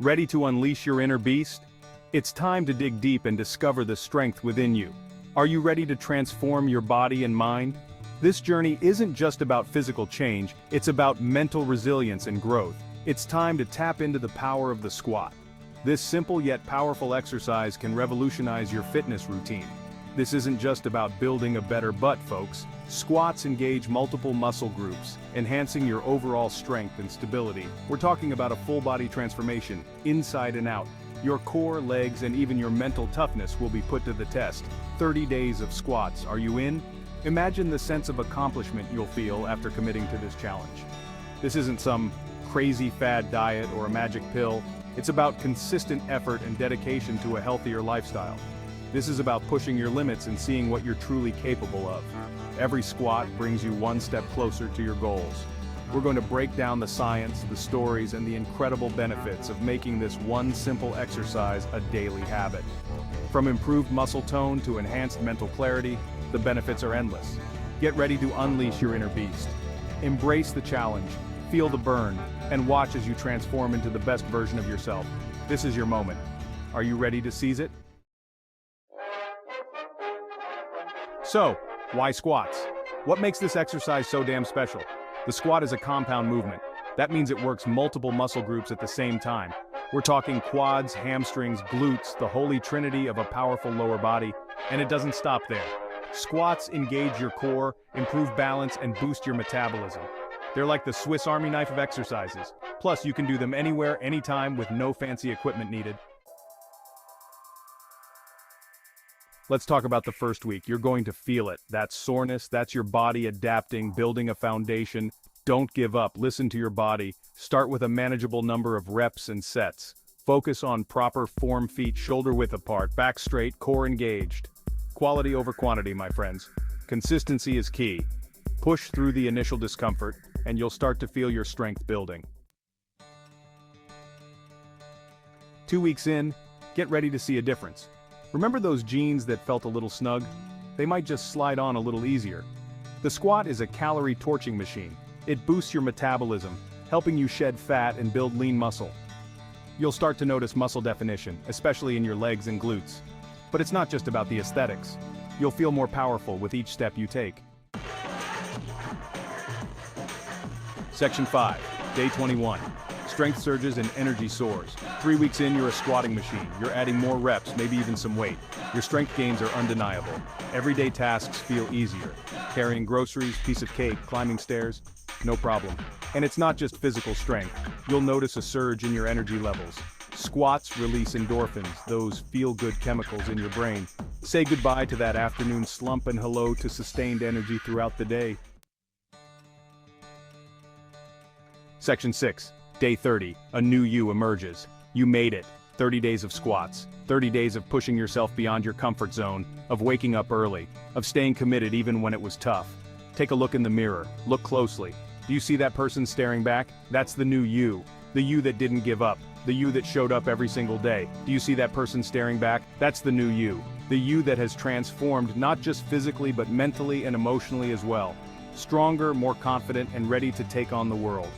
Ready to unleash your inner beast? It's time to dig deep and discover the strength within you. Are you ready to transform your body and mind? This journey isn't just about physical change, it's about mental resilience and growth. It's time to tap into the power of the squat. This simple yet powerful exercise can revolutionize your fitness routine. This isn't just about building a better butt, folks. Squats engage multiple muscle groups, enhancing your overall strength and stability. We're talking about a full-body transformation, inside and out. Your core, legs, and even your mental toughness will be put to the test. 30 days of squats, are you in? Imagine the sense of accomplishment you'll feel after committing to this challenge. This isn't some crazy fad diet or a magic pill. It's about consistent effort and dedication to a healthier lifestyle. This is about pushing your limits and seeing what you're truly capable of. Every squat brings you one step closer to your goals. We're going to break down the science, the stories, and the incredible benefits of making this one simple exercise a daily habit. From improved muscle tone to enhanced mental clarity, the benefits are endless. Get ready to unleash your inner beast. Embrace the challenge, feel the burn, and watch as you transform into the best version of yourself. This is your moment. Are you ready to seize it? So, why squats? What makes this exercise so damn special? The squat is a compound movement. That means it works multiple muscle groups at the same time. We're talking quads, hamstrings, glutes, the holy trinity of a powerful lower body, and it doesn't stop there. Squats engage your core, improve balance, and boost your metabolism. They're like the Swiss Army knife of exercises. Plus, you can do them anywhere, anytime, with no fancy equipment needed. Let's talk about the first week. You're going to feel it. That soreness, that's your body adapting, building a foundation. Don't give up. Listen to your body. Start with a manageable number of reps and sets. Focus on proper form, feet shoulder width apart, back straight, core engaged. Quality over quantity, my friends. Consistency is key. Push through the initial discomfort, and you'll start to feel your strength building. 2 weeks in, get ready to see a difference. Remember those jeans that felt a little snug? They might just slide on a little easier. The squat is a calorie torching machine. It boosts your metabolism, helping you shed fat and build lean muscle. You'll start to notice muscle definition, especially in your legs and glutes. But it's not just about the aesthetics. You'll feel more powerful with each step you take. Section 5, Day 21. Strength surges and energy soars. 3 weeks in, you're a squatting machine. You're adding more reps, maybe even some weight. Your strength gains are undeniable. Everyday tasks feel easier. Carrying groceries, piece of cake, climbing stairs, no problem. And it's not just physical strength. You'll notice a surge in your energy levels. Squats release endorphins, those feel-good chemicals in your brain. Say goodbye to that afternoon slump and hello to sustained energy throughout the day. Section 6. Day 30, a new you emerges. You made it. 30 days of squats. 30 days of pushing yourself beyond your comfort zone, of waking up early, of staying committed even when it was tough. Take a look in the mirror. Look closely. Do you see that person staring back? That's the new you. The you that didn't give up. The you that showed up every single day. Do you see that person staring back? That's the new you. The you that has transformed not just physically but mentally and emotionally as well. Stronger, more confident, and ready to take on the world.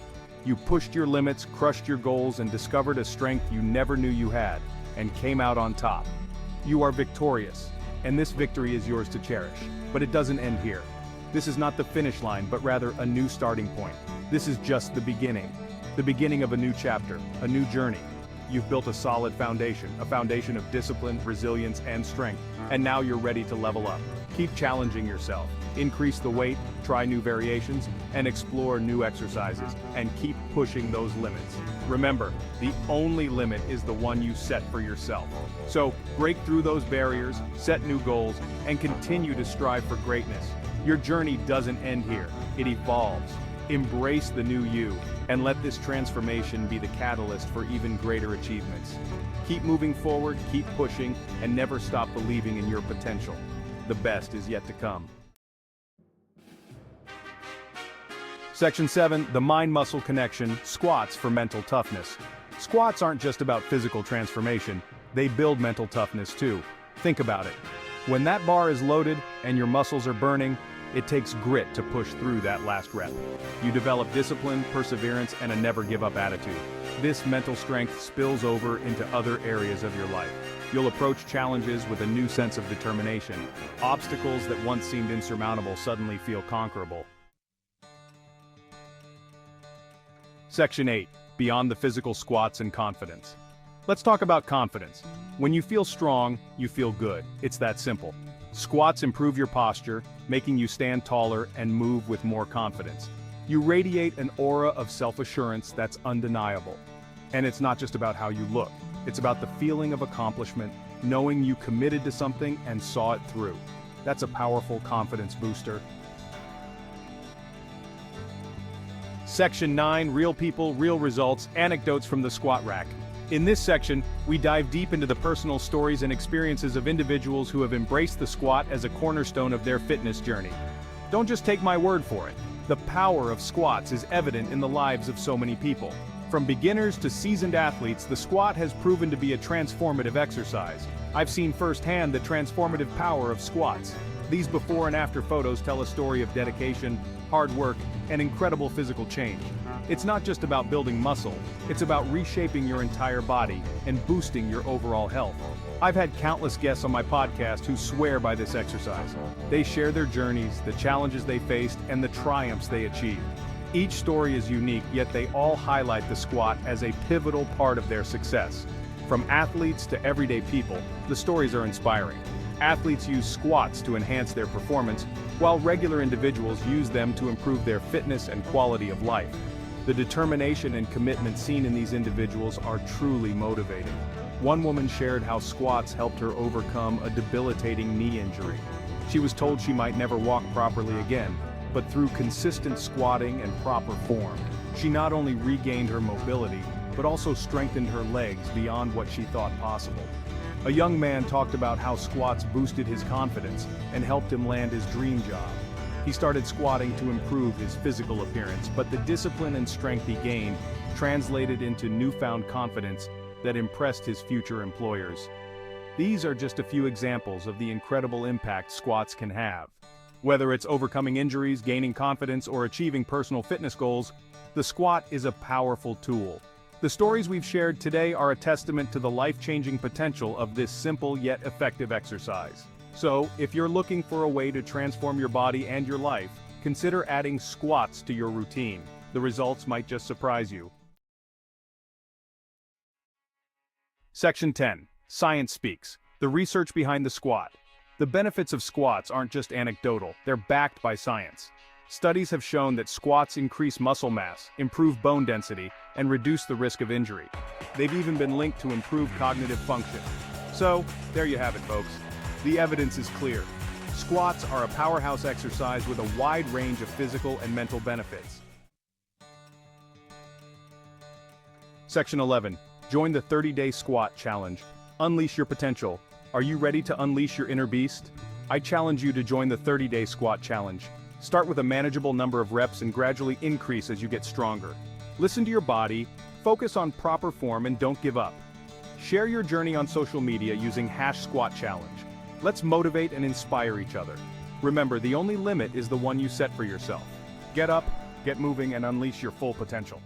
You pushed your limits, crushed your goals, and discovered a strength you never knew you had, and came out on top. You are victorious, and this victory is yours to cherish. But it doesn't end here. This is not the finish line, but rather a new starting point. This is just the beginning of a new chapter, a new journey. You've built a solid foundation, a foundation of discipline, resilience, and strength, and now you're ready to level up. Keep challenging yourself. Increase the weight, try new variations, and explore new exercises, and keep pushing those limits. Remember, the only limit is the one you set for yourself. So, break through those barriers, set new goals, and continue to strive for greatness. Your journey doesn't end here, it evolves. Embrace the new you, and let this transformation be the catalyst for even greater achievements. Keep moving forward, keep pushing, and never stop believing in your potential. The best is yet to come. Section 7, the mind-muscle connection, squats for mental toughness. Squats aren't just about physical transformation, they build mental toughness too. Think about it. When that bar is loaded and your muscles are burning, it takes grit to push through that last rep. You develop discipline, perseverance, and a never-give-up attitude. This mental strength spills over into other areas of your life. You'll approach challenges with a new sense of determination. Obstacles that once seemed insurmountable suddenly feel conquerable. Section 8. Beyond the physical squats and confidence. Let's talk about confidence. When you feel strong, you feel good. It's that simple. Squats improve your posture, making you stand taller and move with more confidence. You radiate an aura of self-assurance that's undeniable. And it's not just about how you look. It's about the feeling of accomplishment, knowing you committed to something and saw it through. That's a powerful confidence booster. Section 9. Real people, real results, anecdotes from the squat rack. In this section, we dive deep into the personal stories and experiences of individuals who have embraced the squat as a cornerstone of their fitness journey. Don't just take my word for it. The power of squats is evident in the lives of so many people. From beginners to seasoned athletes, the squat has proven to be a transformative exercise. I've seen firsthand the transformative power of squats. These before and after photos tell a story of dedication, hard work, and incredible physical change. It's not just about building muscle, it's about reshaping your entire body and boosting your overall health. I've had countless guests on my podcast who swear by this exercise. They share their journeys, the challenges they faced, and the triumphs they achieved. Each story is unique, yet they all highlight the squat as a pivotal part of their success. From athletes to everyday people, the stories are inspiring. Athletes use squats to enhance their performance, while regular individuals use them to improve their fitness and quality of life. The determination and commitment seen in these individuals are truly motivating. One woman shared how squats helped her overcome a debilitating knee injury. She was told she might never walk properly again, but through consistent squatting and proper form, she not only regained her mobility, but also strengthened her legs beyond what she thought possible. A young man talked about how squats boosted his confidence and helped him land his dream job. He started squatting to improve his physical appearance, but the discipline and strength he gained translated into newfound confidence that impressed his future employers. These are just a few examples of the incredible impact squats can have. Whether it's overcoming injuries, gaining confidence, or achieving personal fitness goals, the squat is a powerful tool. The stories we've shared today are a testament to the life-changing potential of this simple yet effective exercise. So, if you're looking for a way to transform your body and your life, consider adding squats to your routine. The results might just surprise you. Section 10. Science Speaks. The research behind the squat. The benefits of squats aren't just anecdotal, they're backed by science. Studies have shown that squats increase muscle mass, improve bone density, and reduce the risk of injury. They've even been linked to improved cognitive function. So, there you have it, folks. The evidence is clear. Squats are a powerhouse exercise with a wide range of physical and mental benefits. Section 11. Join the 30-day squat challenge. Unleash your potential. Are you ready to unleash your inner beast? I challenge you to join the 30-day squat challenge. Start with a manageable number of reps and gradually increase as you get stronger. Listen to your body, focus on proper form, and don't give up. Share your journey on social media using #SquatChallenge. Let's motivate and inspire each other. Remember, the only limit is the one you set for yourself. Get up, get moving, and unleash your full potential.